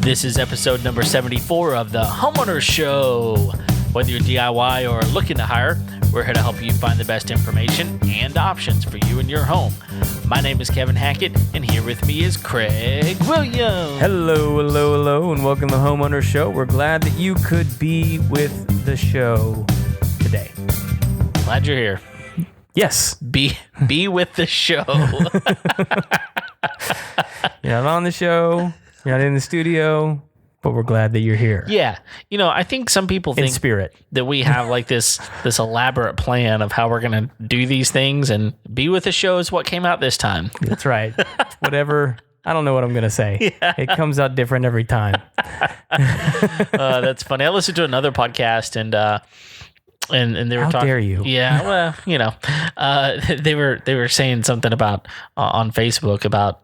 This is episode number 74 of the Homeowner Show. Whether you're DIY or looking to hire, we're here to help you find the best information and options for you and your home. My name is Kevin Hackett, and here with me is Craig Williams. Hello, and welcome to the Homeowner Show. We're glad that you could be with the show today. Glad you're here. Yes. Be with the show. You're not on the show. You're not in the studio, but we're glad that you're here. Yeah. You know, I think some people think in spirit that we have like this elaborate plan of how we're going to do these things, and Be With the Show is what came out this time. That's right. Whatever. I don't know what I'm going to say. Yeah. It comes out different every time. That's funny. I listened to another podcast and they were talking. How dare you? Yeah, well, you know, they were saying something about on Facebook about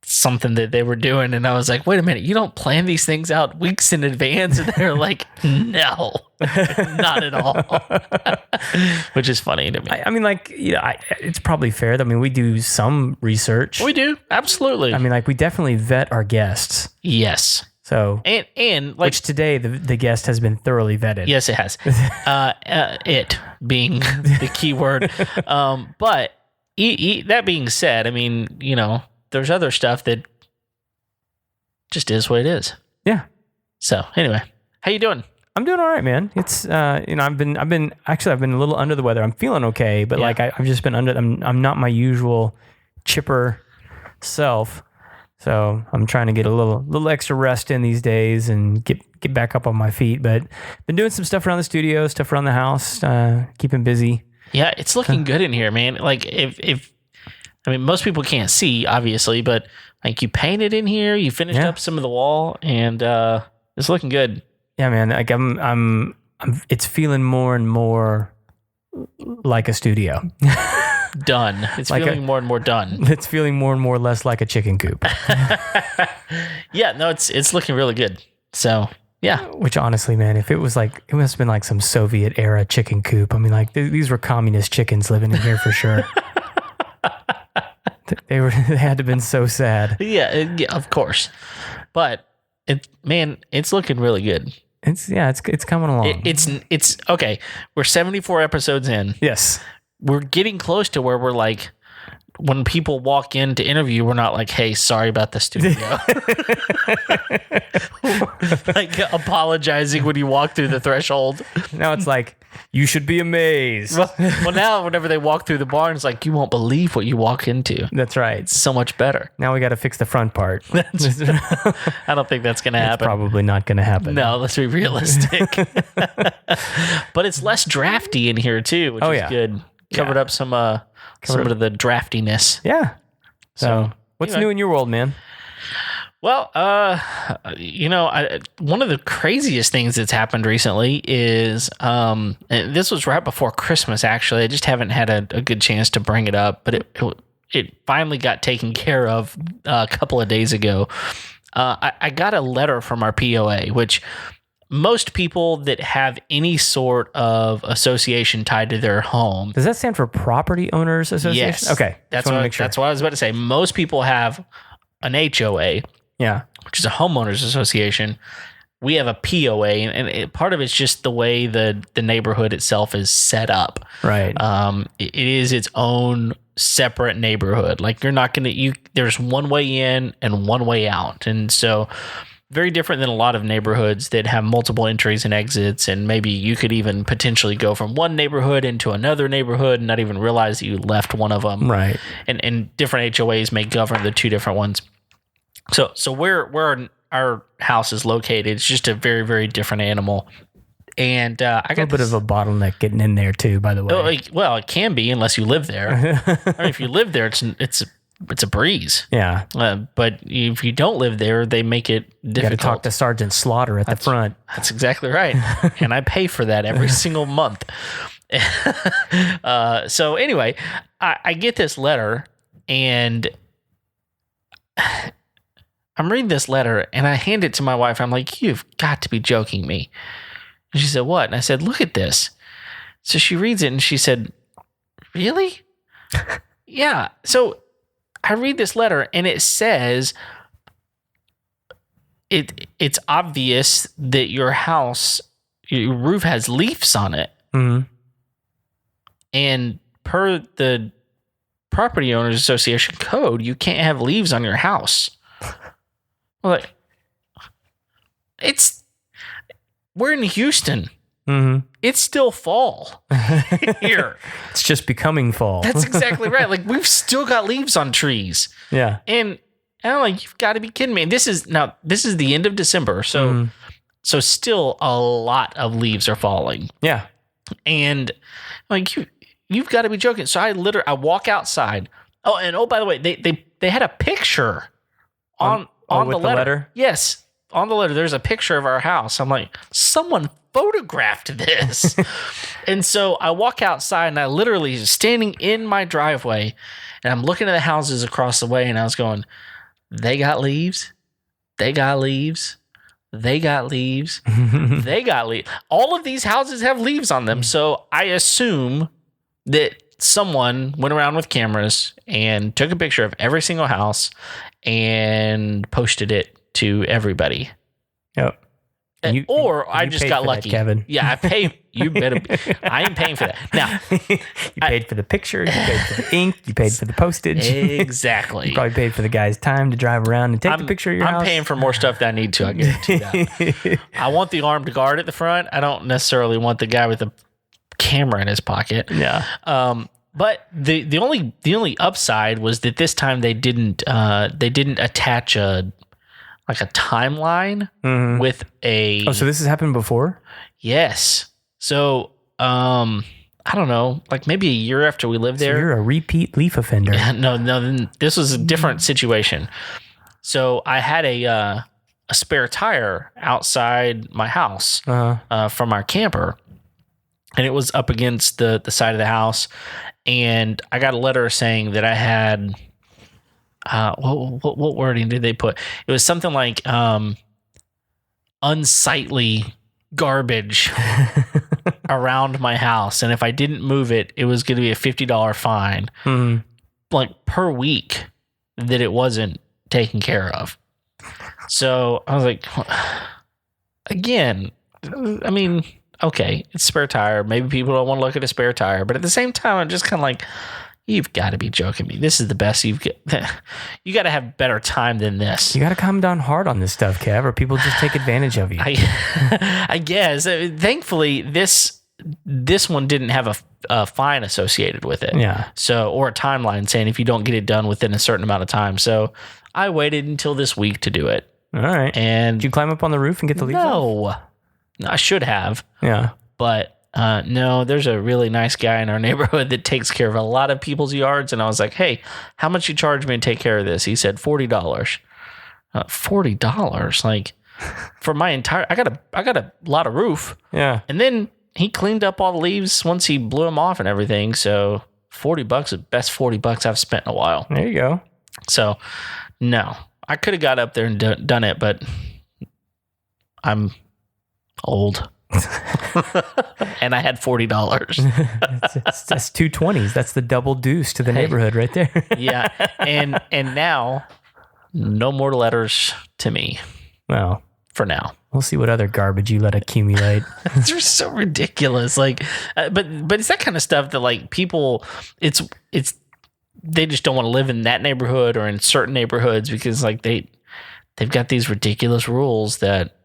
something that they were doing, and I was like, wait a minute, you don't plan these things out weeks in advance? And they're like, no, not at all. Which is funny to me. I mean, like, you know, it's probably fair. I mean, we do some research. We do, absolutely. I mean, like, we definitely vet our guests. Yes. So and like, which today the guest has been thoroughly vetted. Yes, it has. It being the key word. But that being said, I mean, you know, there's other stuff that just is what it is. Yeah. So anyway, how you doing? I'm doing all right, man. It's you know, I've been a little under the weather. I'm feeling okay, but like I've just been I'm not my usual chipper self. So I'm trying to get a little extra rest in these days and get back up on my feet. But been doing some stuff around the studio, stuff around the house, keeping busy. Yeah, it's looking good in here, man. Like if I mean, most people can't see, obviously, but like you painted in here, you finished up some of the wall, and it's looking good. Yeah, man. Like I'm it's feeling more and more like a studio. Done. It's like feeling more and more done. It's feeling more and more less like a chicken coop. Yeah, no, it's looking really good. So yeah. Which honestly, man, if it was like, it must have been like some Soviet era chicken coop. I mean, like these were communist chickens living in here for sure. They had to have been so sad. Yeah, of course. But it's looking really good. It's coming along. It's okay. We're 74 episodes in. Yes. We're getting close to where we're like, when people walk in to interview, we're not like, hey, sorry about the studio. Like apologizing when you walk through the threshold. Now it's like, you should be amazed. Well, now whenever they walk through the barn, it's like, you won't believe what you walk into. That's right. It's so much better. Now we got to fix the front part. I don't think that's going to happen. It's probably not going to happen. No, let's be realistic. But it's less drafty in here too, which is good. Covered up some of the draftiness. Yeah. So what's new in your world, man? Well, you know, one of the craziest things that's happened recently is, and this was right before Christmas, actually. I just haven't had a good chance to bring it up, but it finally got taken care of a couple of days ago. I got a letter from our POA, which most people that have any sort of association tied to their home. Does that stand for Property Owners Association? Yes. Okay. That's what I was about to say. Most people have an HOA. Yeah. Which is a homeowners association. We have a POA, and part of it's just the way the neighborhood itself is set up. Right. It is its own separate neighborhood. Like you're not going to, there's one way in and one way out. And so very different than a lot of neighborhoods that have multiple entries and exits. And maybe you could even potentially go from one neighborhood into another neighborhood and not even realize that you left one of them. Right. And different HOAs may govern the two different ones. So where our house is located, it's just a very, very different animal. And I got a little bit of a bottleneck getting in there too, by the way. Well, it can be unless you live there. I mean, if you live there, it's a breeze. Yeah. But if you don't live there, they make it difficult. You got to talk to Sergeant Slaughter at the front. That's exactly right. And I pay for that every single month. So anyway, I get this letter, and I'm reading this letter, and I hand it to my wife. I'm like, you've got to be joking me. And she said, what? And I said, look at this. So she reads it, and she said, really? Yeah. So I read this letter and it says it's obvious that your roof has leaves on it. Mm-hmm. And per the Property Owners Association code, you can't have leaves on your house. Like, we're in Houston. Mm-hmm. It's still fall here. It's just becoming fall. That's exactly right. Like, we've still got leaves on trees. Yeah. And I'm like, you've got to be kidding me. And this is the end of December. So, so still a lot of leaves are falling. Yeah. And like, you've got to be joking. So I walk outside. Oh, and by the way, they had a picture on the letter. Yes. On the letter, there's a picture of our house. I'm like, someone photographed this. And so I walk outside and I literally standing in my driveway and I'm looking at the houses across the way and I was going, they got leaves. They got leaves. They got leaves. They got leaves. All of these houses have leaves on them. So I assume that someone went around with cameras and took a picture of every single house and posted it to everybody. Yep. I just got lucky. That, Kevin. Yeah, I pay. You better. I am paying for that. Now, you paid for the picture. You paid for the ink. You paid for the postage. Exactly. You probably paid for the guy's time to drive around and take the picture of your house. I'm paying for more stuff than I need to. I guarantee that. I want the armed guard at the front. I don't necessarily want the guy with the camera in his pocket. Yeah. But the only upside was that this time they didn't attach a timeline with a. Oh, so this has happened before? Yes. So I don't know, like maybe a year after we lived there. So you're a repeat leaf offender. No, this was a different situation. So I had a spare tire outside my house from our camper, and it was up against the side of the house, and I got a letter saying that I had. What wording did they put? It was something like unsightly garbage around my house, and if I didn't move it, it was going to be a $50 fine, like per week, that it wasn't taken care of. So I was like, again, I mean, okay, it's spare tire. Maybe people don't want to look at a spare tire, but at the same time, I'm just kind of like, you've got to be joking me. This is the best you got to have better time than this. You got to calm down hard on this stuff, Kev, or people just take advantage of you. I guess. Thankfully, this one didn't have a fine associated with it. Yeah. So, or a timeline saying if you don't get it done within a certain amount of time. So I waited until this week to do it. All right. And did you climb up on the roof and get the leaves off? No, I should have. Yeah. But no, there's a really nice guy in our neighborhood that takes care of a lot of people's yards. And I was like, hey, how much you charge me to take care of this? He said $40. $40? Like, for my entire, I got a lot of roof. Yeah. And then he cleaned up all the leaves once he blew them off and everything. So $40 is the best $40 I've spent in a while. There you go. So no, I could have got up there and done it, but I'm old. And I had $40. That's $220s. That's the double deuce to the neighborhood right there. Yeah. And now no more letters to me. Well, for now. We'll see what other garbage you let accumulate. It's just so ridiculous. Like, but it's that kind of stuff that like people, it's they just don't want to live in that neighborhood or in certain neighborhoods because like they've got these ridiculous rules that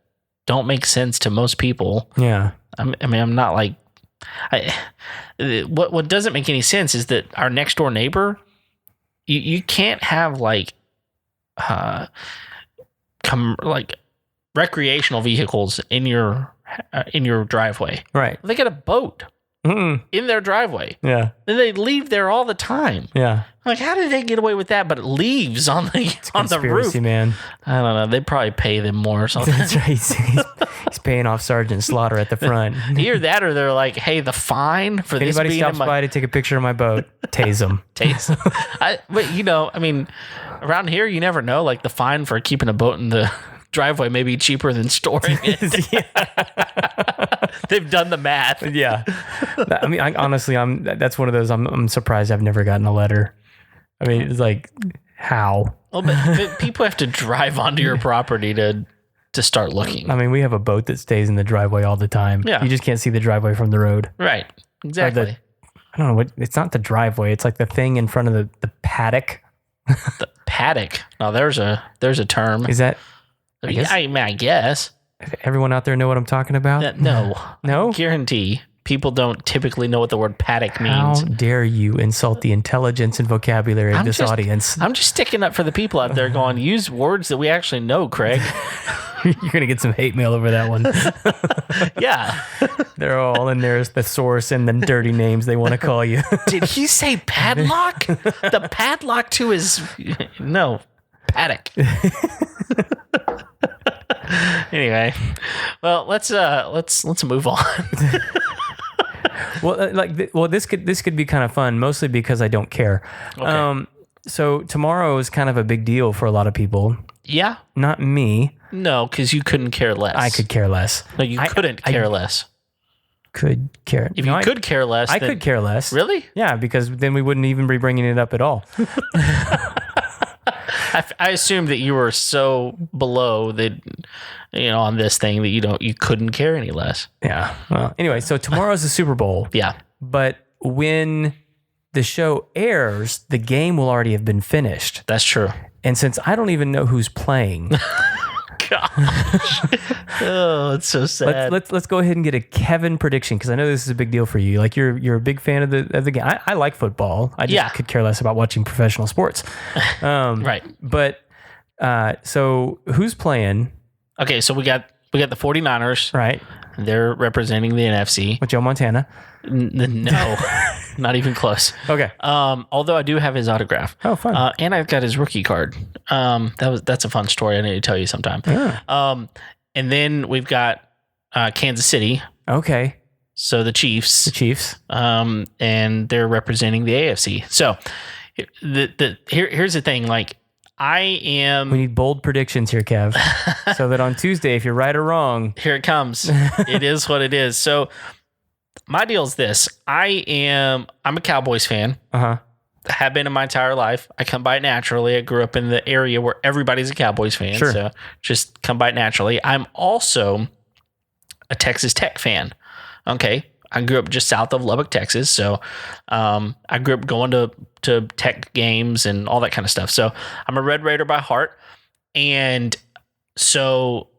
don't make sense to most people. Yeah. I mean, I'm not like, what doesn't make any sense is that our next door neighbor, you can't have like recreational vehicles in your driveway. Right. They got a boat in their driveway. Yeah. And they leave there all the time. Yeah. Like, how did they get away with that? But it leaves on the roof. Man. I don't know. They probably pay them more or something. That's right. He's paying off Sergeant Slaughter at the front. Either that or they're like, hey, the fine for this being anybody stops by to take a picture of my boat, tase them. But I mean, around here, you never know. Like the fine for keeping a boat in the driveway may be cheaper than storing it. They've done the math. Yeah. I mean, honestly, that's one of those. I'm surprised I've never gotten a letter. I mean, it's like, How? Well, but people have to drive onto your property to start looking. I mean, we have a boat that stays in the driveway all the time. Yeah. You just can't see the driveway from the road. Right. Exactly. I don't know what. It's not the driveway. It's like the thing in front of the paddock. The paddock. Oh, there's a term. Is that? I guess. Everyone out there know what I'm talking about? No. No? Guarantee. People don't typically know what the word paddock means. How dare you insult the intelligence and vocabulary of this audience? I'm just sticking up for the people out there going, use words that we actually know, Craig. You're going to get some hate mail over that one. Yeah. They're all in there as the source and the dirty names they want to call you. Did he say padlock? The padlock to his... No, paddock. Anyway, well, let's move on. Well, this could be kind of fun, mostly because I don't care. Okay. So tomorrow is kind of a big deal for a lot of people. Yeah. Not me. No, because you couldn't care less. I could care less. No, you couldn't care less. Could care. If you could care less, I could care less. Really? Yeah, because then we wouldn't even be bringing it up at all. I assumed that you were so below that, on this thing that you couldn't care any less. Yeah. Well, anyway, so tomorrow's the Super Bowl. Yeah. But when the show airs, the game will already have been finished. That's true. And since I don't even know who's playing, gosh, oh, it's so sad. Let's go ahead and get a Kevin prediction, because I know this is a big deal for you. Like you're a big fan of the game. I like football. I just could care less about watching professional sports. Right. But so who's playing? Okay, so we got the 49ers. Right. They're representing the NFC. With Joe Montana. No, not even close. Okay. Although I do have his autograph. Oh, fun. And I've got his rookie card. That's a fun story. I need to tell you sometime. Yeah. And then we've got Kansas City. Okay. So the Chiefs. And they're representing the AFC. So here's the thing. Like, we need bold predictions here, Kev, so that on Tuesday, if you're right or wrong, here it comes. It is what it is. So my deal is this: I'm a Cowboys fan. Have been in my entire life. I come by it naturally. I grew up in the area where everybody's a Cowboys fan, so just come by it naturally. I'm also a Texas Tech fan. Okay. I grew up just south of Lubbock, Texas. So I grew up going to Tech games and all that kind of stuff. So I'm a Red Raider by heart. And so,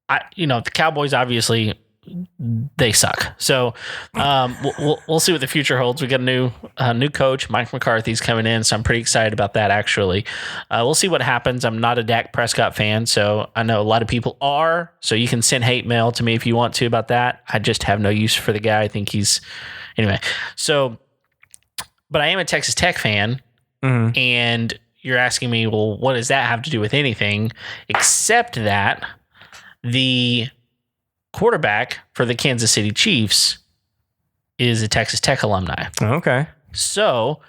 the Cowboys, obviously, they suck. So we'll see what the future holds. We got a new coach. Mike McCarthy's coming in, so I'm pretty excited about that, actually. We'll see what happens. I'm not a Dak Prescott fan, so I know a lot of people are. So you can send hate mail to me if you want to about that. I just have no use for the guy. I think anyway. So, but I am a Texas Tech fan, and you're asking me, well, what does that have to do with anything? Except that the quarterback for the Kansas City Chiefs is a Texas Tech alumni. Okay. So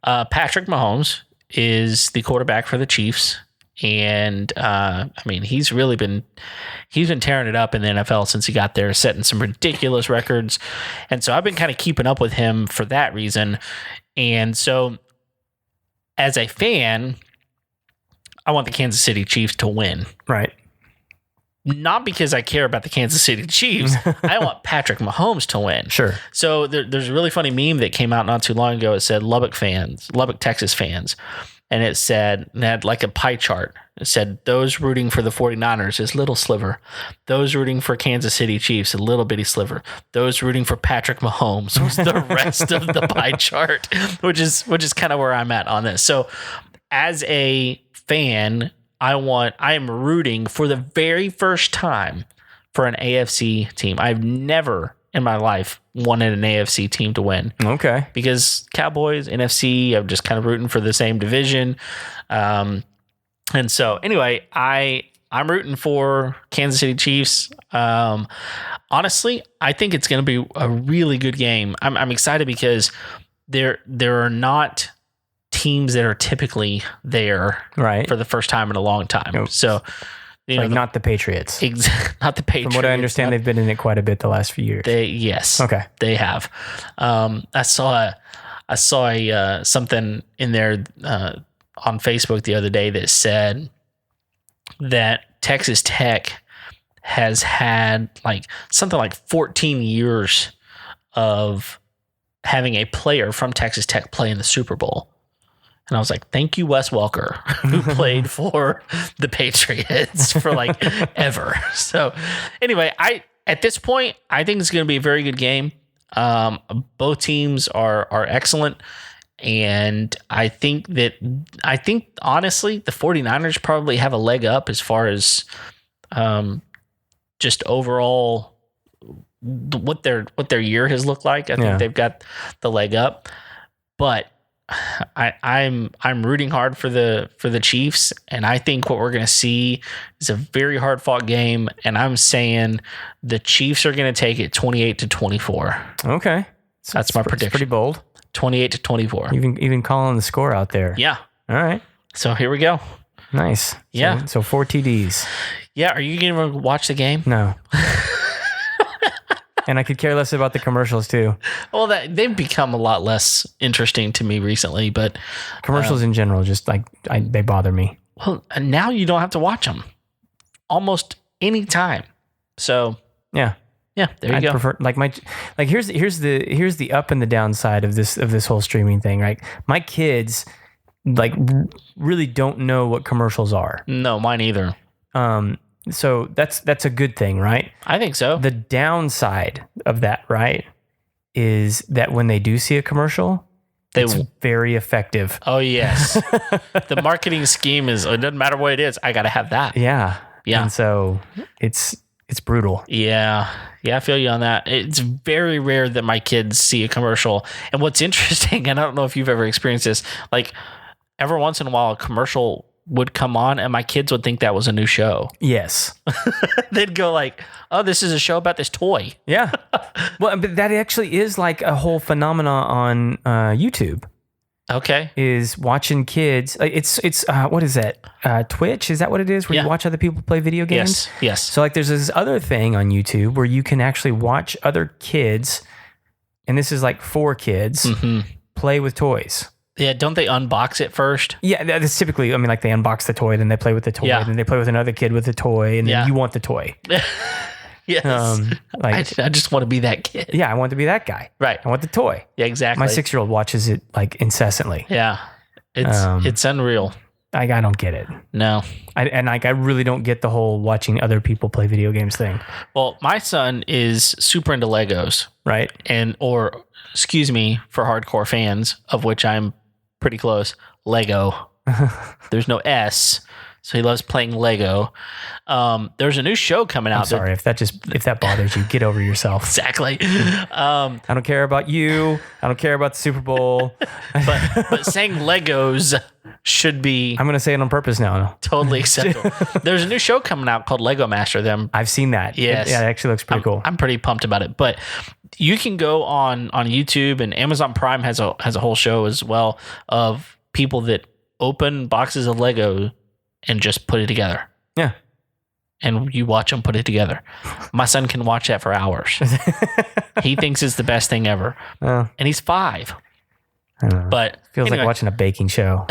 Patrick Mahomes is the quarterback for the Chiefs. And he's been tearing it up in the NFL since he got there, setting some ridiculous records. And so I've been kind of keeping up with him for that reason. And so as a fan, I want the Kansas City Chiefs to win. Right. Not because I care about the Kansas City Chiefs. I want Patrick Mahomes to win. Sure. So there's a really funny meme that came out not too long ago. It said Lubbock, Texas fans. And it had like a pie chart. It said those rooting for the 49ers is little sliver. Those rooting for Kansas City Chiefs, a little bitty sliver. Those rooting for Patrick Mahomes was the rest of the pie chart, which is kind of where I'm at on this. So as a fan, I am rooting for the very first time for an AFC team. I've never in my life wanted an AFC team to win. Okay. Because Cowboys, NFC, I'm just kind of rooting for the same division. And so anyway, I'm rooting for Kansas City Chiefs. Honestly, I think it's going to be a really good game. I'm excited because there are not teams that are typically there for the first time in a long time. Nope. So, not the Patriots. Not the Patriots. From what I understand, they've been in it quite a bit the last few years. Yes. Okay. They have. I saw something in there on Facebook the other day that said that Texas Tech has had like something like 14 years of having a player from Texas Tech play in the Super Bowl. And I was like, thank you, Wes Welker, who played for the Patriots for like ever. So anyway, at this point, I think it's going to be a very good game. Both teams are excellent. And I think honestly, the 49ers probably have a leg up as far as just overall what their year has looked like. I think they've got the leg up. But I'm rooting hard for the Chiefs, and I think what we're going to see is a very hard fought game, and I'm saying the Chiefs are going to take it 28-24. Okay, that's my prediction. Pretty bold. 28-24. Even calling the score out there. Yeah. All right. So here we go. Nice. Yeah. So 4 TDs. Yeah. Are you going to watch the game? No. And I could care less about the commercials too. Well, they've become a lot less interesting to me recently, but commercials in general, just like they bother me. Well, now you don't have to watch them almost any time. So yeah, there you go. Prefer here's the up and the downside of this whole streaming thing. Right, my kids really don't know what commercials are. No, mine either. So that's a good thing, right? I think so. The downside of that, right, is that when they do see a commercial, it's very effective. Oh, yes. The marketing scheme is, it doesn't matter what it is, I got to have that. Yeah. Yeah. And so it's brutal. Yeah. Yeah, I feel you on that. It's very rare that my kids see a commercial. And what's interesting, and I don't know if you've ever experienced this, like every once in a while a commercial would come on and my kids would think that was a new show. Yes. They'd go like, oh, this is a show about this toy. Yeah. Well, but that actually is like a whole phenomena on YouTube. Okay. Is watching kids. It's what is that? Twitch? Is that what it is? Where you watch other people play video games? Yes. So like there's this other thing on YouTube where you can actually watch other kids, and this is like 4 kids, play with toys. Yeah, don't they unbox it first? Yeah, that's typically, I mean, like they unbox the toy, then they play with the toy, then they play with another kid with the toy, and then you want the toy. Yes. I just want to be that kid. Yeah, I want to be that guy. Right. I want the toy. Yeah, exactly. My 6-year-old watches it like incessantly. Yeah. It's unreal. I don't get it. No. I really don't get the whole watching other people play video games thing. Well, my son is super into Legos. Right. Excuse me, for hardcore fans, of which I'm pretty close, Lego. There's no S, so he loves playing Lego. There's a new show coming out. I'm sorry if that bothers you. Get over yourself. Exactly. I don't care about you. I don't care about the Super Bowl. but saying Legos should be. I'm going to say it on purpose now. Totally acceptable. There's a new show coming out called Lego Master. I've seen that. Yes. It actually looks pretty cool. I'm pretty pumped about it. But you can go on YouTube, and Amazon Prime has a whole show as well of people that open boxes of Lego and just put it together. Yeah. And you watch them put it together. My son can watch that for hours. He thinks it's the best thing ever. And he's 5. I don't know. But feels like watching a baking show.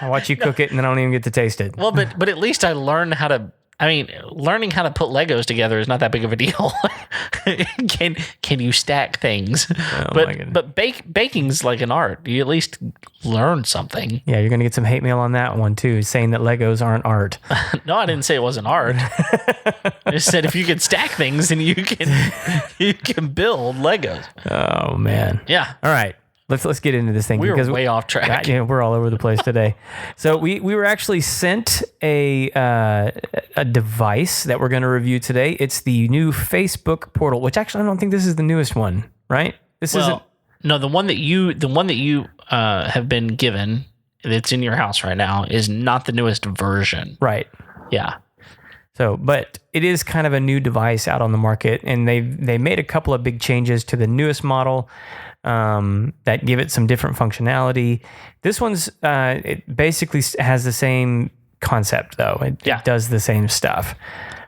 I watch you cook it and then I don't even get to taste it. Well, but at least I learned how to. I mean, learning how to put Legos together is not that big of a deal. Can you stack things? But baking's like an art. You at least learn something. Yeah, you're gonna get some hate mail on that one too, saying that Legos aren't art. No, I didn't say it wasn't art. I just said if you could stack things, then you can build Legos. Oh man. Yeah. All right. Let's get into this thing. We were way off track. We're all over the place today. So we were actually sent a device that we're going to review today. It's the new Facebook portal, which actually I don't think this is the newest one, right? No, the one that you have been given that's in your house right now is not the newest version. Right. Yeah. So, but it is kind of a new device out on the market, and they made a couple of big changes to the newest model. That give it some different functionality. This one's it basically has the same concept though. It does the same stuff.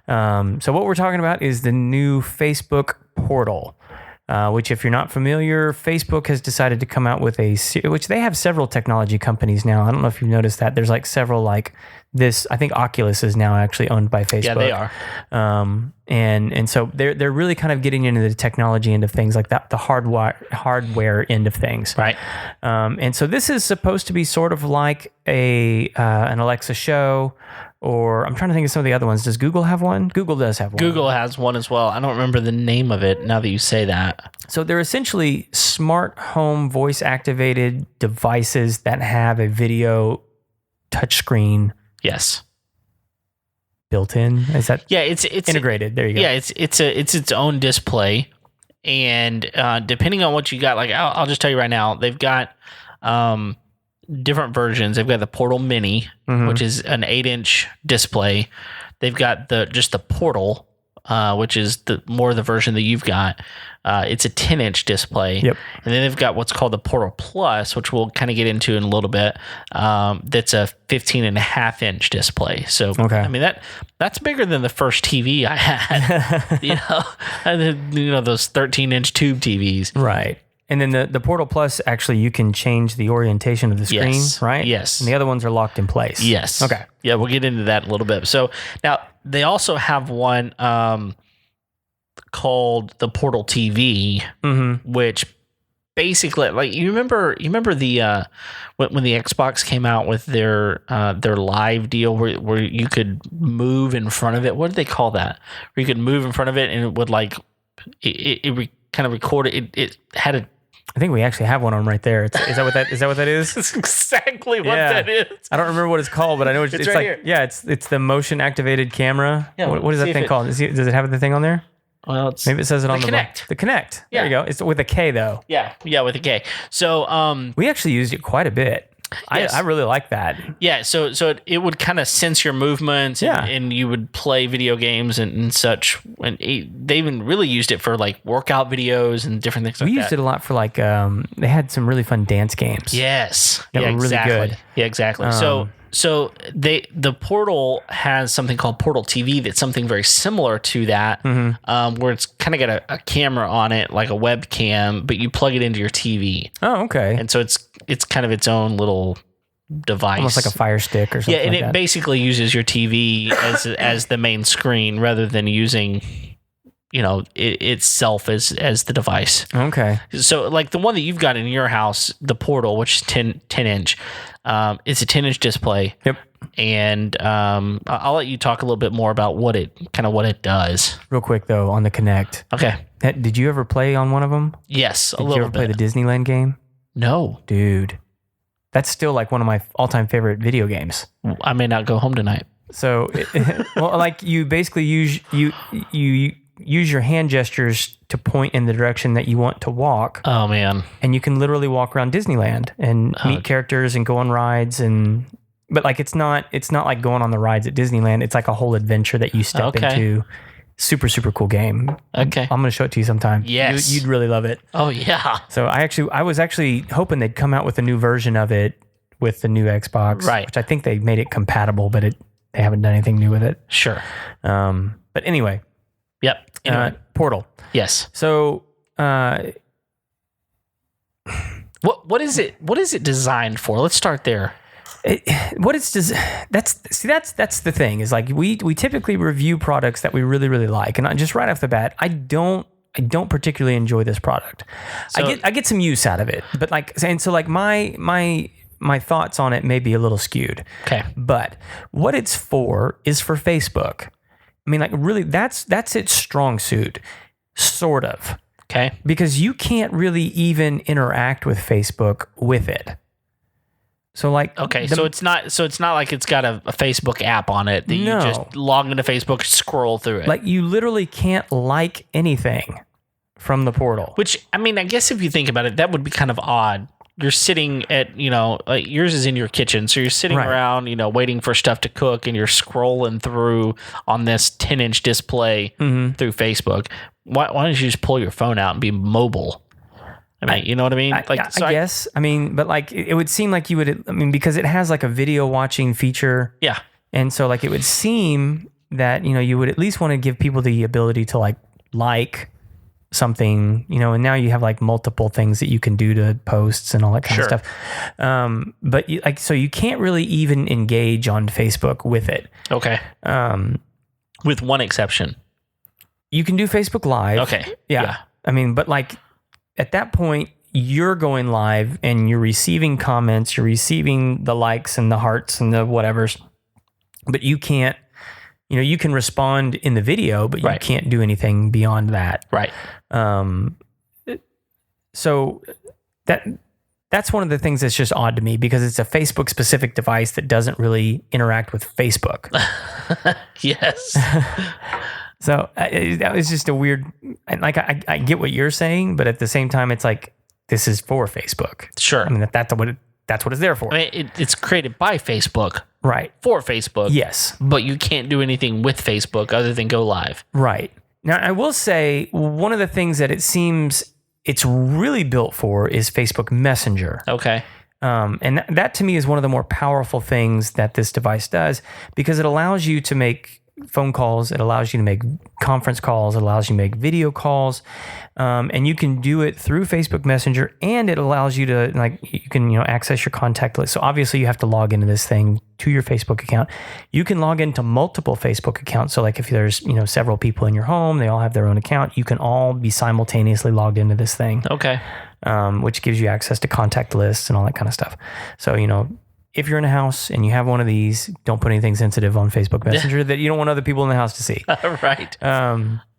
So what we're talking about is the new Facebook portal. which if you're not familiar, Facebook has decided to come out with which they have several technology companies now. I don't know if you've noticed that. There's like several like this. I think Oculus is now actually owned by Facebook. Yeah, they are. And so they're really kind of getting into the technology end of things, like that, the hardware end of things. Right. And so this is supposed to be sort of like an Alexa show, or I'm trying to think of some of the other ones. Does Google have one? Google does have one. Google has one as well. I don't remember the name of it now that you say that. So they're essentially smart home voice activated devices that have a video touchscreen. Yes. Built in. Is that? Yeah, it's integrated. There you go. Yeah, it's its own display, and depending on what you got, like I'll just tell you right now, they've got different versions. They've got the Portal Mini, which is an 8-inch display. They've got the Portal, which is the version that you've got. It's a 10-inch display. Yep. And then they've got what's called the Portal Plus, which we'll kind of get into in a little bit. That's a 15.5-inch display. So, okay. I mean, that's bigger than the first TV I had. Those 13-inch tube TVs. Right. And then the Portal Plus, actually, you can change the orientation of the screen, right? Yes. And the other ones are locked in place. Yes. Okay. Yeah, we'll get into that in a little bit. So now they also have one called the Portal TV, which basically, like you remember the when the Xbox came out with their live deal where you could move in front of it. What did they call that? Where you could move in front of it and it would like kind of record it. It had a. I think we actually have one on right there. Is that what that is? That's exactly what that is. I don't remember what it's called, but I know it's right like here. Yeah, it's the motion activated camera. Yeah, what is that thing called? Does it have the thing on there? Well, maybe it says it on the Kinect. The Kinect. Yeah. There you go. It's with a K though. Yeah, with a K. So we actually used it quite a bit. Yes. I really like that. Yeah, so it would kind of sense your movements, and you would play video games and such. And they even really used it for like workout videos and different things like that. We used it a lot for like they had some really fun dance games. Yes, that were really good. Yeah, exactly. So the Portal has something called Portal TV that's something very similar to that, where it's kind of got a camera on it, like a webcam, but you plug it into your TV. Oh, okay. And so it's kind of its own little device, almost like a Fire Stick or something. Yeah, and like it that. basically uses your TV as the main screen rather than using itself as the device. Okay. So like the one that you've got in your house, the Portal, which is 10 inch, it's a 10-inch display. Yep. And I'll let you talk a little bit more about what it does. Real quick though, on the Kinect. Okay. Did you ever play on one of them? Yes, a Did little you ever bit. play the Disneyland game? No. Dude. That's still like one of my all-time favorite video games. I may not go home tonight. So, well, like you basically use your hand gestures to point in the direction that you want to walk. Oh man. And you can literally walk around Disneyland and meet characters and go on rides but like it's not like going on the rides at Disneyland. It's like a whole adventure that you step into. Super, super cool game. Okay. I'm going to show it to you sometime. Yes. You'd really love it. Oh yeah. So I was actually hoping they'd come out with a new version of it with the new Xbox. Right. Which I think they made it compatible, but they haven't done anything new with it. Sure. But anyway. Yep. Anyway. Portal. Yes. So what is it? What is it designed for? Let's start there. That's the thing is like we typically review products that we really, really like, and just right off the bat, I don't particularly enjoy this product. So, I get some use out of it, but like my thoughts on it may be a little skewed. Okay. But what it's for is for Facebook. I mean, like really, that's its strong suit, sort of. Okay. Because you can't really even interact with Facebook with it. So like, okay, so it's not like it's got a Facebook app on it that you just log into Facebook, scroll through it. Like you literally can't like anything from the Portal. Which, I mean, I guess if you think about it, that would be kind of odd. You're sitting at, like yours is in your kitchen. So you're sitting around, waiting for stuff to cook and you're scrolling through on this 10-inch display through Facebook. Why don't you just pull your phone out and be mobile? I mean, you know what I mean? I guess. I mean, but like it would seem like you would, because it has like a video watching feature. Yeah. And so like it would seem that, you would at least want to give people the ability to like something, and now you have like multiple things that you can do to posts and all that kind of stuff. But so you can't really even engage on Facebook with it. Okay. With one exception. You can do Facebook Live. Okay. Yeah. I mean, but like at that point, you're going live and you're receiving comments, you're receiving the likes and the hearts and the whatevers, but you can't, you can respond in the video, but you can't do anything beyond that. Right. So that's one of the things that's just odd to me because it's a Facebook specific device that doesn't really interact with Facebook. Yes. So that was just a weird, like I get what you're saying, but at the same time, it's like, this is for Facebook. Sure. I mean, that's what it's there for. I mean, it's created by Facebook. Right. For Facebook. Yes. But you can't do anything with Facebook other than go live. Right. Now, I will say one of the things that it seems it's really built for is Facebook Messenger. Okay. And that to me is one of the more powerful things that this device does because it allows you to make phone calls, it allows you to make conference calls, it allows you to make video calls, and you can do it through Facebook Messenger, and it allows you to you can access your contact list. So obviously you have to log into this thing to your Facebook account. You can log into multiple Facebook accounts. So like if there's several people in your home, they all have their own account, you can all be simultaneously logged into this thing. Okay. Which gives you access to contact lists and all that kind of stuff. So if you're in a house and you have one of these, don't put anything sensitive on Facebook Messenger that you don't want other people in the house to see. Right.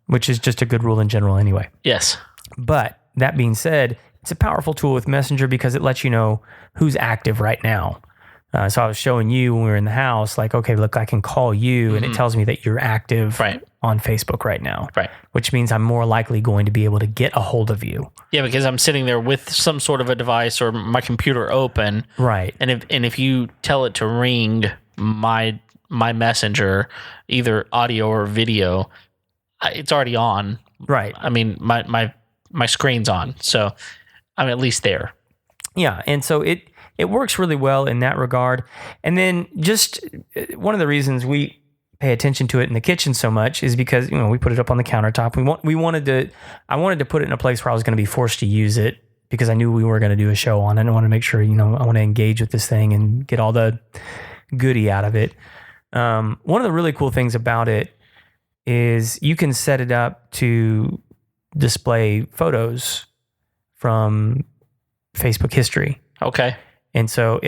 Which is just a good rule in general anyway. Yes. But that being said, it's a powerful tool with Messenger because it lets you know who's active right now. So I was showing you when we were in the house, like, okay, look, I can call you and it tells me that you're active on Facebook right now. Right. Which means I'm more likely going to be able to get a hold of you. Yeah, because I'm sitting there with some sort of a device or my computer open. Right. And if you tell it to ring my Messenger, either audio or video, it's already on. Right. I mean, my screen's on. So I'm at least there. Yeah. And so it works really well in that regard. And then just one of the reasons we pay attention to it in the kitchen so much is because, we put it up on the countertop. I wanted to put it in a place where I was going to be forced to use it because I knew we were going to do a show on it. I want to make sure, I want to engage with this thing and get all the goodie out of it. One of the really cool things about it is you can set it up to display photos from Facebook history. Okay. And so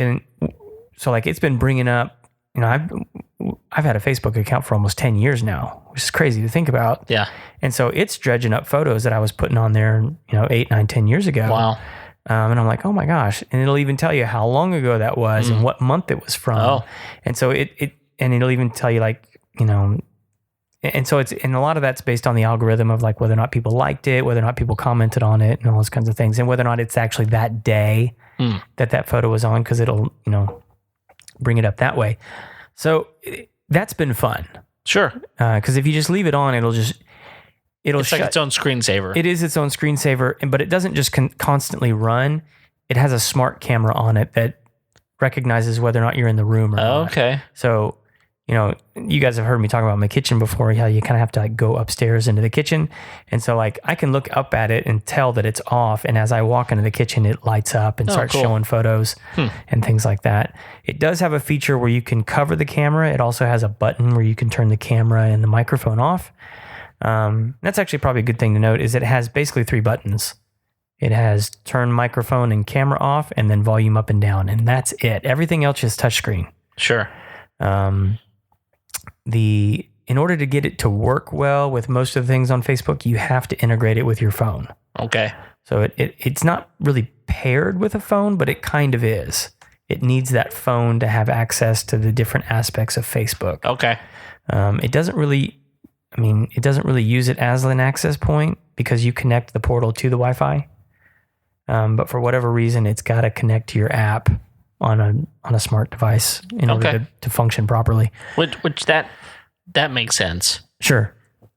like it's been bringing up, I've had a Facebook account for almost 10 years now, which is crazy to think about. Yeah. And so it's dredging up photos that I was putting on there, 8, 9, 10 years ago. Wow. And I'm like, oh my gosh. And it'll even tell you how long ago that was and what month it was from. Oh. And so and it'll even tell you and so and a lot of that's based on the algorithm of like whether or not people liked it, whether or not people commented on it and all those kinds of things. And whether or not it's actually that day that photo was on, because it'll, bring it up that way. So that's been fun. Sure. Because if you just leave it on, it'll it's like its own screensaver. It is its own screensaver, but it doesn't just constantly run. It has a smart camera on it that recognizes whether or not you're in the room or not. Okay. So, you guys have heard me talk about my kitchen before, how you kind of have to go upstairs into the kitchen. And so I can look up at it and tell that it's off. And as I walk into the kitchen, it lights up and starts showing photos and things like that. It does have a feature where you can cover the camera. It also has a button where you can turn the camera and the microphone off. That's actually probably a good thing to note is it has basically 3 buttons. It has turn microphone and camera off and then volume up and down. And that's it. Everything else is touchscreen. Sure. In order to get it to work well with most of the things on Facebook, you have to integrate it with your phone. Okay. So it's not really paired with a phone, but it kind of is. It needs that phone to have access to the different aspects of Facebook. Okay. It doesn't really use it as an access point because you connect the portal to the Wi-Fi. But for whatever reason, it's got to connect to your app on a smart device in order to function properly. Which that makes sense. Sure.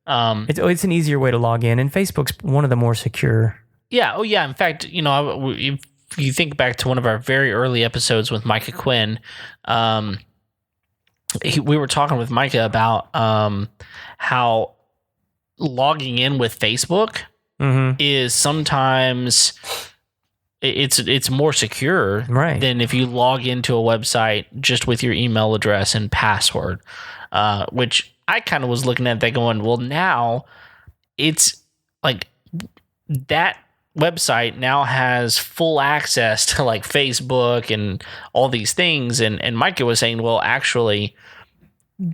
It's an easier way to log in, and Facebook's one of the more secure. Yeah. Oh, yeah. In fact, if you think back to one of our very early episodes with Micah Quinn, we were talking with Micah about how logging in with Facebook is sometimes it's more secure Right. than if you log into a website just with your email address and password, which I kind of was looking at that going, well, now it's like that website now has full access to like Facebook and all these things. And Micah was saying, well, actually,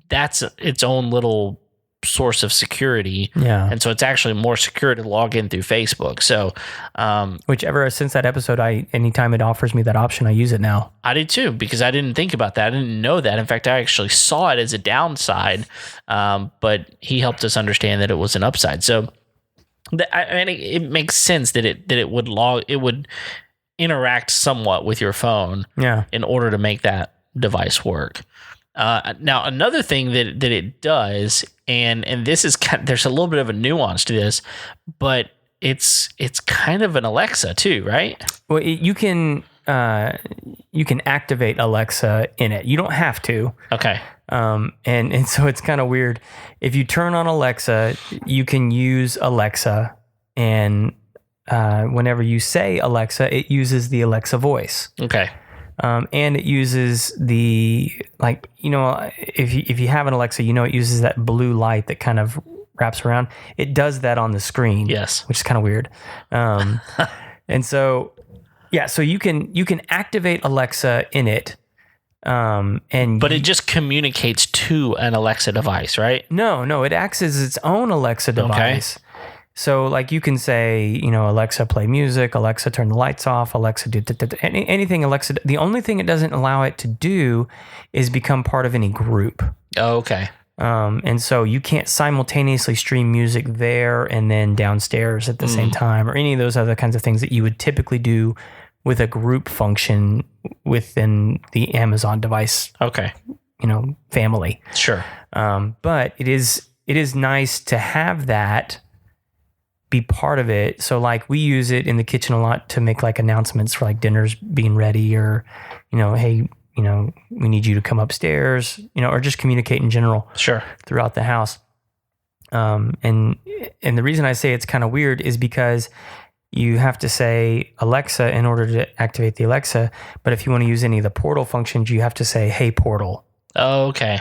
that's its own little source of security. Yeah. And so it's actually more secure to log in through Facebook. So, whichever, since that episode, anytime it offers me that option, I use it now. I did too, because I didn't think about that. I didn't know that. In fact, I actually saw it as a downside, but he helped us understand that it was an upside. So it makes sense that it would interact somewhat with your phone in order to make that device work. Now, another thing that it does, and this is there's a little bit of a nuance to this, but it's kind of an Alexa too, right? Well, you can activate Alexa in it. You don't have to. Okay. And so it's kind of weird. If you turn on Alexa, you can use Alexa, and whenever you say Alexa, it uses the Alexa voice. Okay. And it uses if you have an Alexa, it uses that blue light that kind of wraps around. It does that on the screen. Yes. Which is kind of weird. And so, yeah, so you can activate Alexa in it. But it just communicates to an Alexa device, right? No, it acts as its own Alexa device. Okay. So like you can say, Alexa, play music, Alexa, turn the lights off, Alexa, do anything Alexa. The only thing it doesn't allow it to do is become part of any group. Oh, okay. And so you can't simultaneously stream music there and then downstairs at the same time, or any of those other kinds of things that you would typically do with a group function within the Amazon device. Okay. Family. Sure. But it is nice to have that be part of it. So like we use it in the kitchen a lot to make like announcements for like dinners being ready, or, hey, we need you to come upstairs, or just communicate in general. Sure. Throughout the house. And the reason I say it's kind of weird is because you have to say Alexa in order to activate the Alexa. But if you want to use any of the portal functions, you have to say, hey, portal. Oh, okay.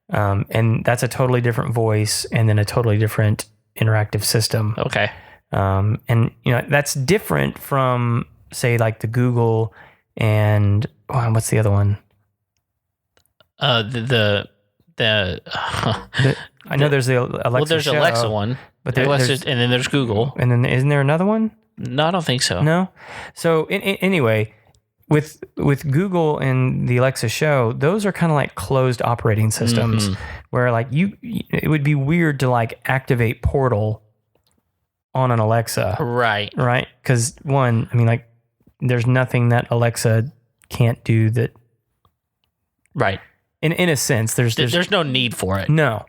And that's a totally different voice and then a totally different interactive system. Okay. And that's different from say like the Google and what's the other one? I know there's the Alexa. Well, there's show, Alexa one, but there's and then there's Google, and then isn't there another one? No, I don't think so. No. So anyway, with Google and the Alexa show, those are kind of like closed operating systems where like it would be weird to like activate Portal on an Alexa. Right. Because one, I mean, like there's nothing that Alexa can't do that. Right. In a sense, there's no need for it. No.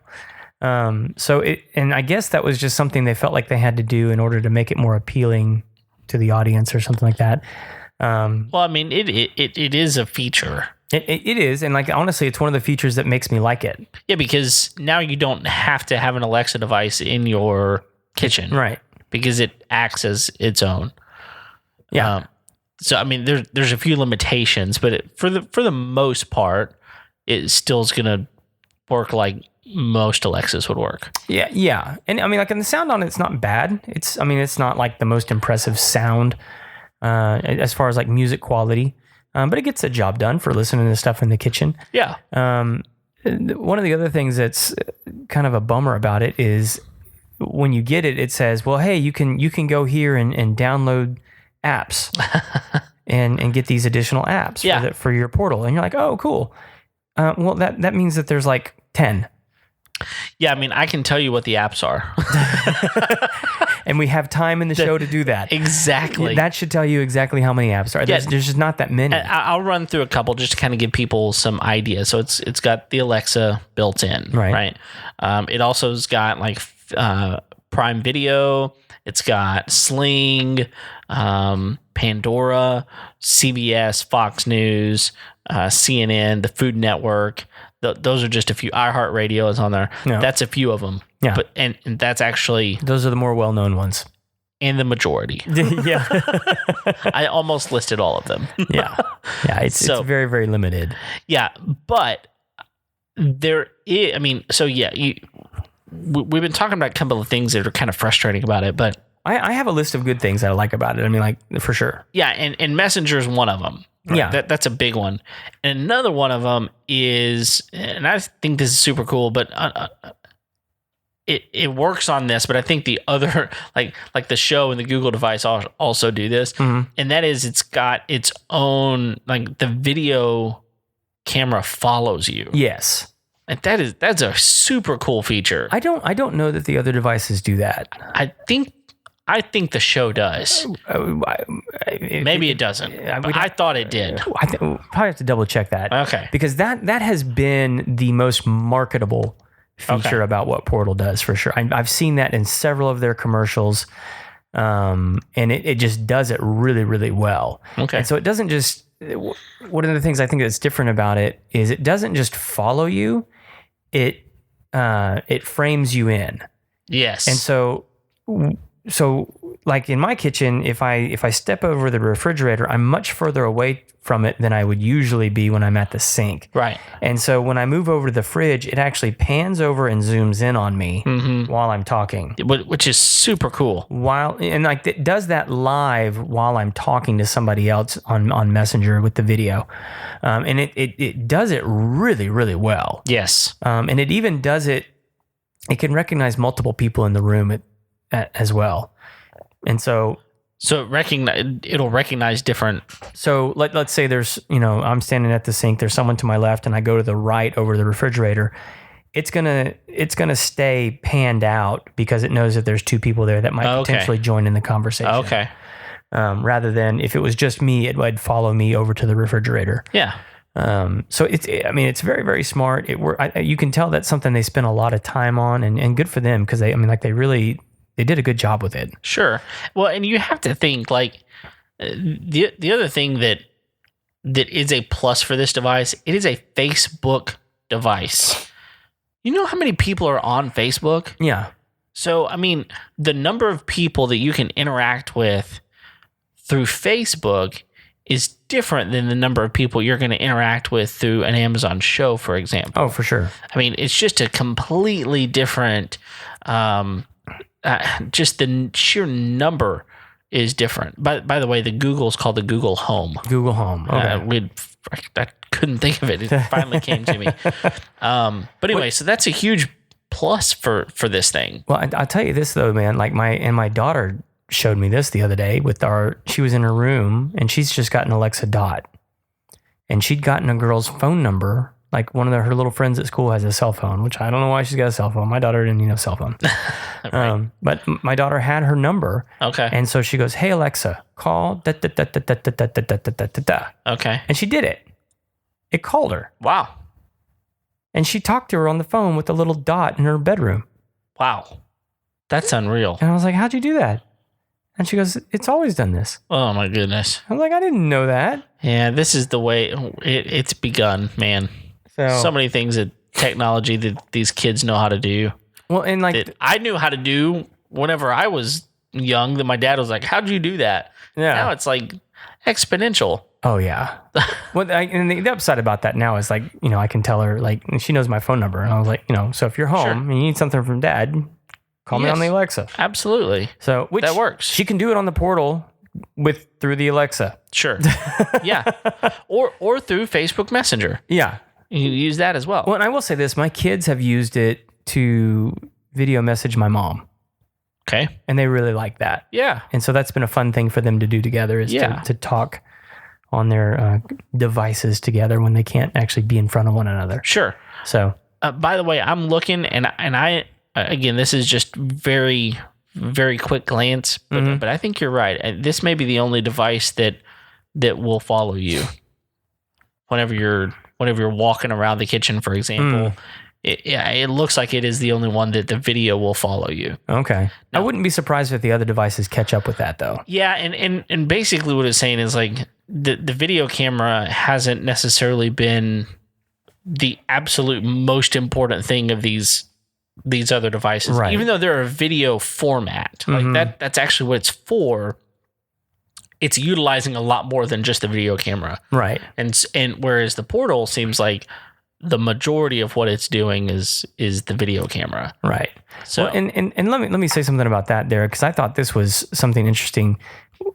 So and I guess that was just something they felt like they had to do in order to make it more appealing to the audience or something like that. Well, I mean, it is a feature. It is, and like honestly, it's one of the features that makes me like it. Yeah, because now you don't have to have an Alexa device in your kitchen, right? Because it acts as its own. Yeah. So I mean, there's a few limitations, but for the most part, it still is going to work like most Alexas would work. Yeah. And I mean, like, and the sound on it's not bad. It's not like the most impressive sound as far as like music quality, but it gets the job done for listening to stuff in the kitchen. Yeah. One of the other things that's kind of a bummer about it is when you get it, it says, well, hey, you can go here and download apps and get these additional apps for your portal. And you're like, oh, cool. Well, that means that there's like 10. Yeah, I mean, I can tell you what the apps are. And we have time in the show to do that. Exactly. That should tell you exactly how many apps are. There's just not that many. I'll run through a couple just to kind of give people some idea. So it's got the Alexa built in, right? It also has got like Prime Video. It's got Sling, Pandora, CBS, Fox News, CNN, the Food Network. Those are just a few. iHeartRadio is on there. Yeah. That's a few of them. Yeah. But and that's actually... Those are the more well-known ones. and the majority. Yeah. I almost listed all of them. Yeah. It's very, very limited. Yeah, but there is, I mean, so yeah, we've been talking about a couple of things that are kind of frustrating about it, but I have a list of good things that I like about it. I mean, like, for sure. Yeah, and Messenger is one of them. Right? Yeah. That's a big one. And another one of them is, and I think this is super cool, but it works on this, but I think the other, like the show and the Google device also do this, and that is it's got its own, like the video camera follows you. Yes. And that's a super cool feature. I don't know that the other devices do that. I think the show does. Maybe it doesn't. But I thought it did. I probably have to double check that. Okay. Because that has been the most marketable feature about what Portal does, for sure. I've seen that in several of their commercials, and it just does it really, really well. Okay. And so it doesn't just. One of the things I think that's different about it is it doesn't just follow you. It frames you in. Yes. And so like in my kitchen, if I step over the refrigerator, I'm much further away from it than I would usually be when I'm at the sink. Right. And so when I move over to the fridge, it actually pans over and zooms in on me while I'm talking. Which is super cool. And like it does that live while I'm talking to somebody else on Messenger with the video. And it does it really, really well. Yes. And it even does it can recognize multiple people in the room as well. And so it'll recognize different. So let's say there's, I'm standing at the sink, there's someone to my left, and I go to the right over the refrigerator. It's gonna stay panned out because it knows that there's two people there that might potentially join in the conversation. Okay. Rather than if it was just me, it would follow me over to the refrigerator. Yeah. So it's very, very smart. You can tell that's something they spent a lot of time on, and good for them because they did a good job with it. Sure. Well, and you have to think like the other thing that is a plus for this device, it is a Facebook device. You know how many people are on Facebook? Yeah. So, I mean, the number of people that you can interact with through Facebook is different than the number of people you're going to interact with through an Amazon show, for example. Oh, for sure. I mean, it's just a completely different, just the sheer number is different. By the way, the Google's called the Google Home. Google Home. Okay. I couldn't think of it. It finally came to me. But anyway, so that's a huge plus for this thing. Well, I'll tell you this though, man. Like my daughter showed me this the other day she was in her room and she's just got an Alexa Dot, and she'd gotten a girl's phone number. Like one of her little friends at school has a cell phone, which I don't know why she's got a cell phone. My daughter didn't need a cell phone. Right. But my daughter had her number. Okay. And so she goes, "Hey Alexa, call da da da da da da da da da da da da." Okay. And she did it. It called her. Wow. And she talked to her on the phone with a little dot in her bedroom. Wow. That's unreal. And I was like, "How'd you do that?" And she goes, "It's always done this." Oh my goodness. I'm like, "I didn't know that." Yeah, this is the way it's begun, man. So many things that technology that these kids know how to do. Well, and like that I knew how to do whenever I was young. That my dad was like, "How'd you do that?" Yeah. Now it's like exponential. Oh yeah. Well, and the upside about that now is like, I can tell her like she knows my phone number, and I was like, so if you're home and you need something from Dad, call me on the Alexa. Absolutely. So that works. She can do it on the portal through the Alexa. Sure. Yeah. Or through Facebook Messenger. Yeah. You can use that as well. Well, and I will say this, my kids have used it to video message my mom. Okay. And they really like that. Yeah. And so that's been a fun thing for them to do together is to talk on their devices together when they can't actually be in front of one another. Sure. So, by the way, I'm looking and I again, this is just very, very quick glance, but I think you're right. This may be the only device that will follow you whenever you're walking around the kitchen, for example. It looks like it is the only one that the video will follow you. Okay. Now, I wouldn't be surprised if the other devices catch up with that, though. Yeah, and basically what it's saying is like the video camera hasn't necessarily been the absolute most important thing of these these other devices, Right. even though they're a video format. Like that's actually what it's for. It's utilizing a lot more than just the video camera. Right. And whereas the Portal seems like the majority of what it's doing is the video camera. Right. So well, and let me say something about that, Derek, because I thought this was something interesting.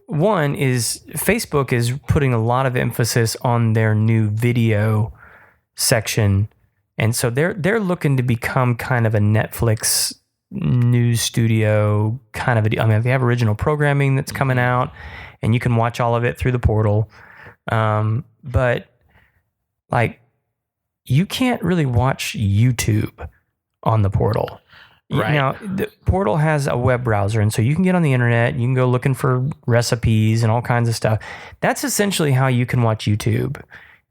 One is Facebook is putting a lot of emphasis on their new video section, and so they're looking to become kind of a Netflix news studio kind of. I mean, they have original programming that's coming out, and you can watch all of it through the Portal. But like, you can't really watch YouTube on the Portal. Right. Now, the Portal has a web browser, and so you can get on the internet, you can go looking for recipes and all kinds of stuff. That's essentially how you can watch YouTube.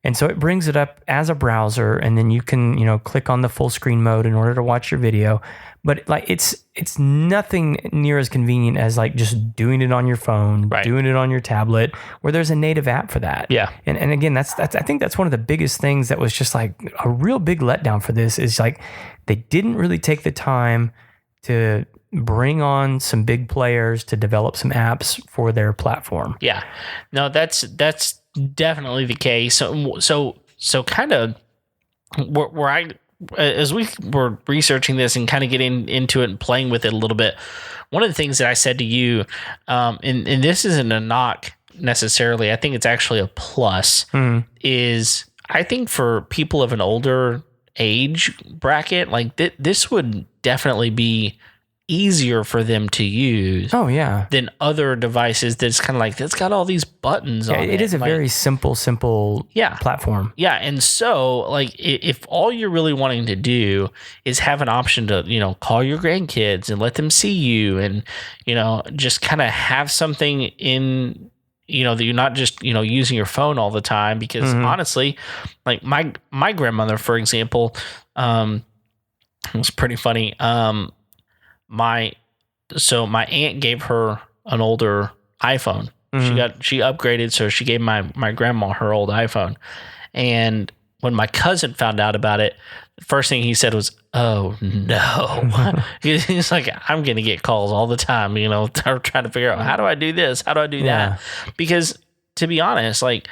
And so it brings it up as a browser, and then you can, click on the full screen mode in order to watch your video. But like it's nothing near as convenient as like just doing it on your phone, Right. doing it on your tablet, where there's a native app for that. Yeah. And again, that's I think that's one of the biggest things that was just like a real big letdown for this is like they didn't really take the time to bring on some big players to develop some apps for their platform. Yeah. No, that's definitely the case. So kind of where I, as we were researching this and kind of getting into it and playing with it a little bit, one of the things that I said to you, and this isn't a knock necessarily, I think it's actually a plus, is I think for people of an older age bracket, like this would definitely be easier for them to use. Oh yeah. Than other devices that's kind of like, that's got all these buttons on it. It is a like, very simple platform. Yeah. And so like if all you're really wanting to do is have an option to, call your grandkids and let them see you and, just kind of have something in, that you're not just, using your phone all the time, because honestly, like my grandmother, for example, it was pretty funny. My aunt gave her an older iPhone. She upgraded, so she gave my grandma her old iPhone. And when my cousin found out about it, the first thing he said was, "Oh no!" He's like, "I'm gonna get calls all the time, trying to figure out how do I do this, how do I do that?" Because to be honest, like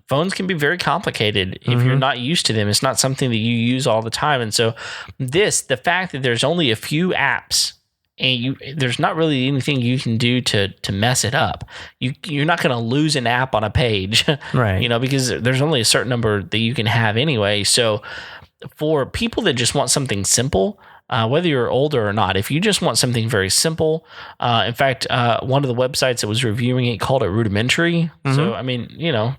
phones can be very complicated if you're not used to them. It's not something that you use all the time. And so the fact that there's only a few apps and there's not really anything you can do to mess it up. You're not going to lose an app on a page, right? Because there's only a certain number that you can have anyway. So for people that just want something simple, whether you're older or not, if you just want something very simple, in fact, one of the websites that was reviewing it called it rudimentary. So, I mean,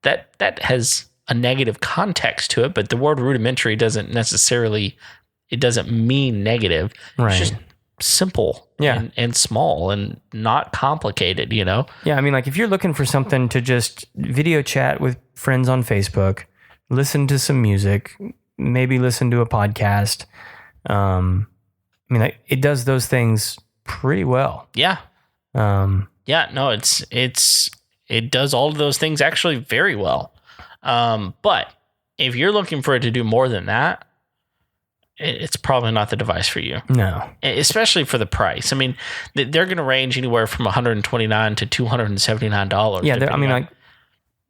that has a negative context to it, but the word rudimentary doesn't mean negative. Right. It's just simple and small and not complicated, Yeah, I mean, like if you're looking for something to just video chat with friends on Facebook, listen to some music, maybe listen to a podcast. I mean, like, it does those things pretty well. Yeah. No, it does all of those things actually very well. But if you're looking for it to do more than that, it's probably not the device for you. No. Especially for the price. I mean, they're going to range anywhere from $129 to $279. Yeah, I mean, like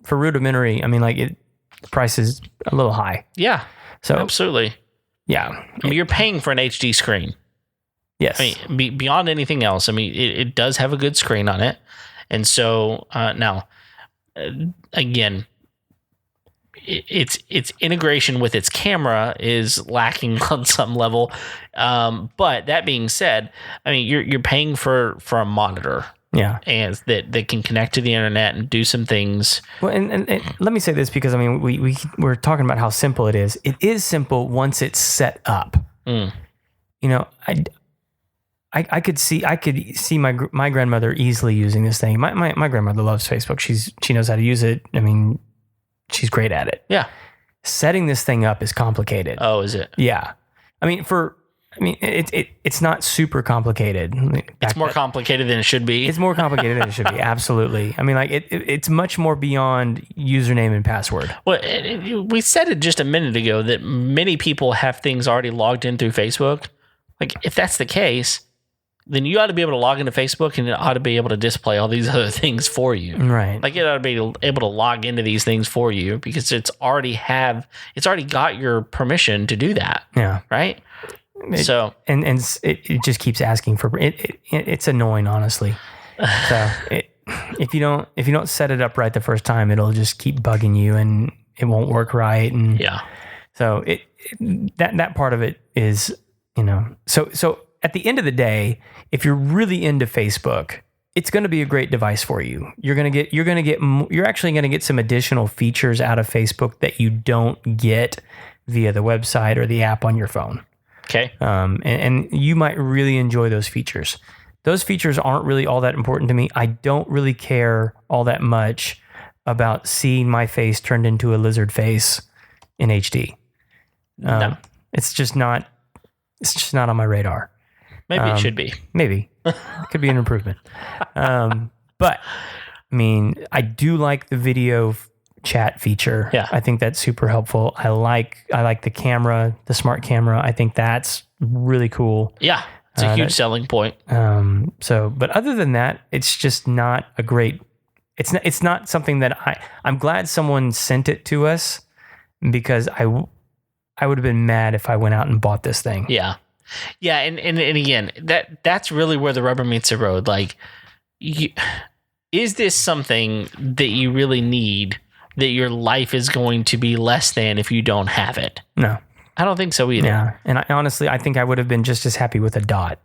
for rudimentary, I mean, like the price is a little high. Yeah. So absolutely. Yeah. I mean, you're paying for an HD screen. Yes. I mean, beyond anything else, I mean, it does have a good screen on it. And so now, again, its integration with its camera is lacking on some level. But that being said, I mean, you're paying for a monitor. Yeah. And that can connect to the internet and do some things. Well, and let me say this, because I mean, we're talking about how simple it is. It is simple once it's set up. I could see my grandmother easily using this thing. My grandmother loves Facebook. She knows how to use it. I mean, she's great at it. Yeah. Setting this thing up is complicated. Oh, is it? Yeah. I mean, it's not super complicated. It's more complicated than it should be. It's more complicated than it should be. Absolutely. I mean, like it's much more beyond username and password. Well, we said it just a minute ago that many people have things already logged in through Facebook. Like, if that's the case, then you ought to be able to log into Facebook and it ought to be able to display all these other things for you. Right. Like, it ought to be able to log into these things for you because it's already got your permission to do that. Yeah. Right. And it just keeps asking for it. It's annoying, honestly. So if you don't set it up right the first time, it'll just keep bugging you and it won't work right. And yeah. So that part of it is, so at the end of the day, if you're really into Facebook, it's going to be a great device for you. You're actually going to get some additional features out of Facebook that you don't get via the website or the app on your phone. Okay. And you might really enjoy those features. Those features aren't really all that important to me. I don't really care all that much about seeing my face turned into a lizard face in HD. No. It's just not on my radar. Maybe it should be. Maybe. It could be an improvement. But I mean, I do like the video chat feature. Yeah. I think that's super helpful. I like the camera, the smart camera. I think that's really cool. Yeah. It's a huge selling point. But other than that, it's just not a great, it's not something that I'm glad someone sent it to us because I would have been mad if I went out and bought this thing. Yeah. Yeah. And again, that's really where the rubber meets the road. Like, is this something that you really need, that your life is going to be less than if you don't have it? No. I don't think so either. Yeah, and honestly, I think I would have been just as happy with a dot.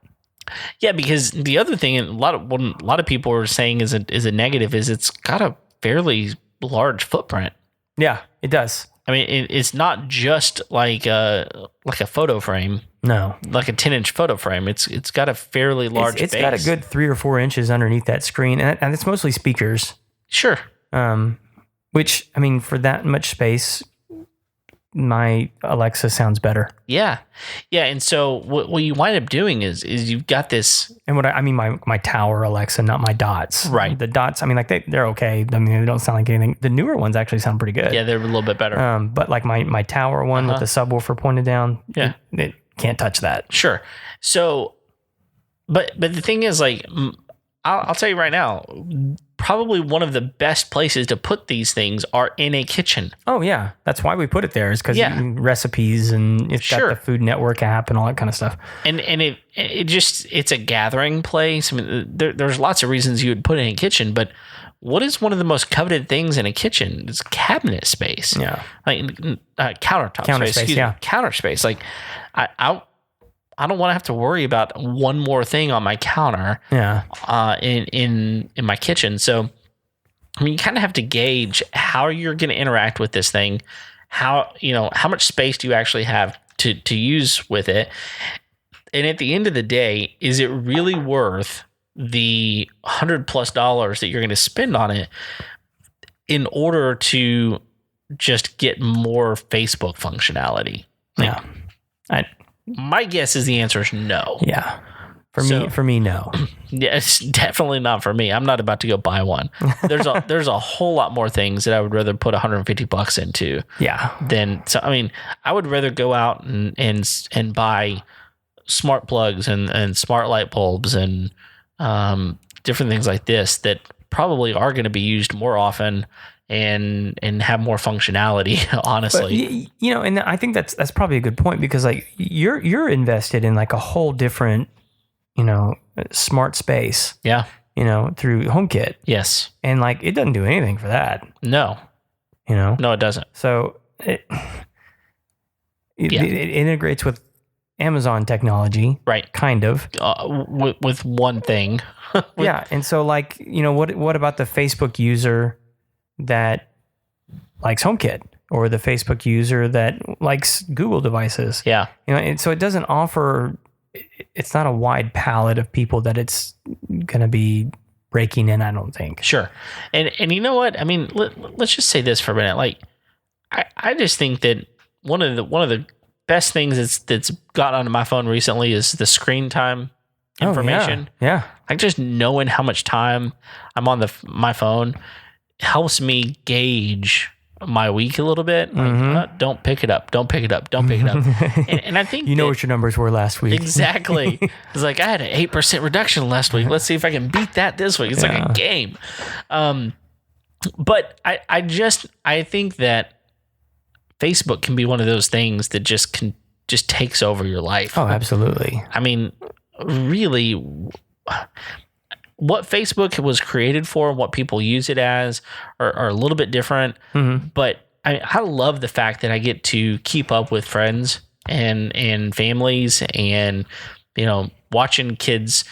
Yeah, because the other thing, a lot of people are saying is a negative, is it's got a fairly large footprint. Yeah, it does. I mean, it's not just like a photo frame. No, like a 10-inch photo frame. It's got a fairly large. It's base. got a good 3 or 4 inches underneath that screen, and it's mostly speakers. Sure. Which, I mean, for that much space, my Alexa sounds better. Yeah. Yeah. And so what you wind up doing is you've got this. And my tower Alexa, not my dots. Right. The dots, I mean, like they're okay. I mean, they don't sound like anything. The newer ones actually sound pretty good. Yeah, they're a little bit better. But like my tower one with the subwoofer pointed down, yeah, it can't touch that. Sure. So, but the thing is, like, I'll tell you right now, probably one of the best places to put these things are in a kitchen. Oh yeah, that's why we put it there. Is because recipes and it's got the Food Network app and all that kind of stuff. And it's a gathering place. I mean, there's lots of reasons you would put it in a kitchen, but what is one of the most coveted things in a kitchen? It's cabinet space. Yeah, like counter space. Counter space. Like I don't want to have to worry about one more thing on my counter. Yeah. In my kitchen. So, I mean, you kind of have to gauge how you're going to interact with this thing. How much space do you actually have to use with it? And at the end of the day, is it really worth the $100+ that you're going to spend on it in order to just get more Facebook functionality? Yeah. My guess is the answer is no. Yeah. For me, no. Yeah, it's definitely not for me. I'm not about to go buy one. There's a whole lot more things that I would rather put $150 into. Yeah. I mean, I would rather go out and buy smart plugs and smart light bulbs and different things like this that probably are going to be used more often and have more functionality, honestly. But, and I think that's probably a good point because like you're invested in like a whole different, smart space. Yeah. Through HomeKit. Yes. And like it doesn't do anything for that. No. No, it doesn't. So it integrates with Amazon technology. Right. Kind of. With one thing. Yeah. And so like, what about the Facebook user that likes HomeKit or the Facebook user that likes Google devices? Yeah. And so it doesn't offer, it's not a wide palette of people that it's going to be breaking in, I don't think. Sure. And you know what? I mean, let's just say this for a minute. Like, I just think that one of the best things that's gotten onto my phone recently is the screen time information. Oh, yeah. Like just knowing how much time I'm on my phone helps me gauge my week a little bit. Like, don't pick it up. Don't pick it up. Don't pick it up. And I think what your numbers were last week. Exactly. It's like, I had an 8% reduction last week. Let's see if I can beat that this week. It's like a game. But I think that Facebook can be one of those things that just takes over your life. Oh, absolutely. I mean, really, what Facebook was created for and what people use it as are a little bit different. But I love the fact that I get to keep up with friends and families and, watching kids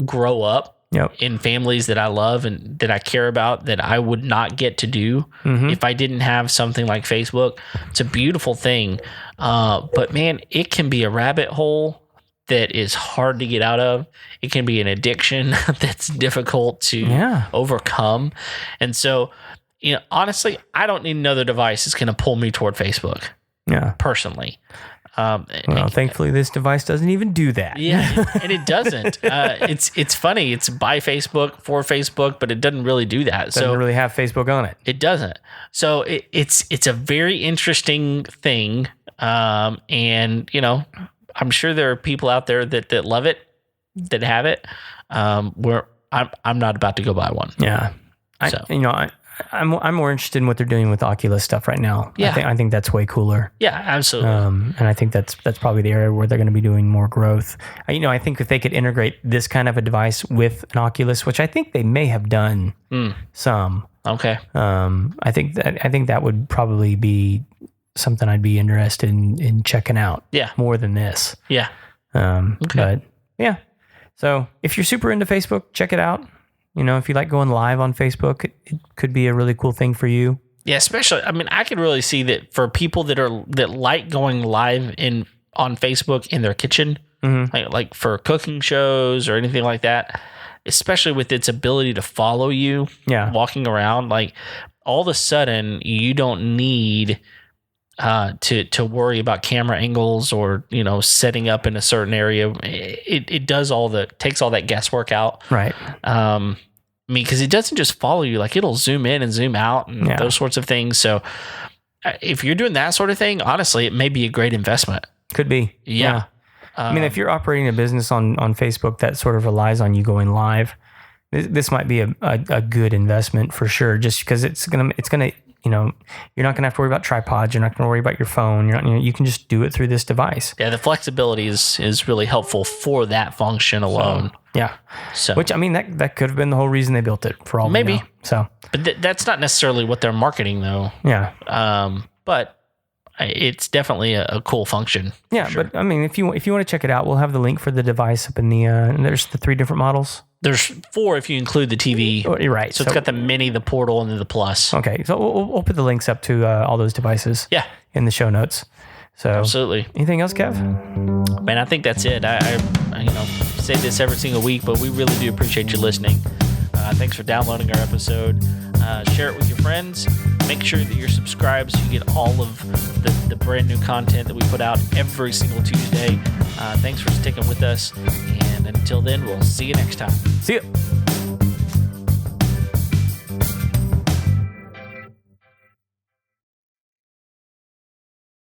grow up in families that I love and that I care about that I would not get to do if I didn't have something like Facebook. It's a beautiful thing. But man, it can be a rabbit hole that is hard to get out of. It can be an addiction that's difficult to overcome. And so, honestly, I don't need another device that's going to pull me toward Facebook. Yeah. Personally. Well, thankfully, this device doesn't even do that. Yeah, and it doesn't. It's funny. It's by Facebook, for Facebook, but it doesn't really do that. It doesn't really have Facebook on it. It doesn't. So it's a very interesting thing. And, I'm sure there are people out there that love it, that have it. Where I'm not about to go buy one. Yeah. I'm more interested in what they're doing with Oculus stuff right now. Yeah. I think that's way cooler. Yeah, absolutely. And I think that's probably the area where they're going to be doing more growth. I think if they could integrate this kind of a device with an Oculus, which I think they may have done some. Okay. I think that would probably be something I'd be interested in checking out. Yeah. More than this. Yeah. Okay. But yeah. So if you're super into Facebook, check it out. If you like going live on Facebook, it could be a really cool thing for you. Yeah, especially, I could really see that for people that like going live on Facebook in their kitchen, like for cooking shows or anything like that, especially with its ability to follow you walking around, like all of a sudden you don't need to worry about camera angles or, setting up in a certain area. It does takes all that guesswork out. Right. Because it doesn't just follow you, like it'll zoom in and zoom out and those sorts of things. So if you're doing that sort of thing, honestly, it may be a great investment. Could be. Yeah. If you're operating a business on Facebook that sort of relies on you going live, this might be a good investment for sure, just because it's gonna you're not gonna have to worry about tripods. You're not gonna worry about your phone. You can just do it through this device. Yeah, the flexibility is really helpful for that function alone. So, which that could have been the whole reason they built it, for all maybe. We know. So, but that's not necessarily what they're marketing, though. Yeah. But it's definitely a cool function. Yeah, sure. But if you want to check it out, we'll have the link for the device up in the. There's the 3 different models. There's 4 if you include the TV. Oh, you're right. So it's got the Mini, the Portal, and then the Plus. Okay, so we'll put the links up to all those devices. Yeah. In the show notes. So absolutely. Anything else, Kev? Man, I think that's it. I say this every single week, but we really do appreciate you listening. Thanks for downloading our episode. Share it with your friends. Make sure that you're subscribed so you get all of the brand new content that we put out every single Tuesday. Thanks for sticking with us. And until then, we'll see you next time. See ya.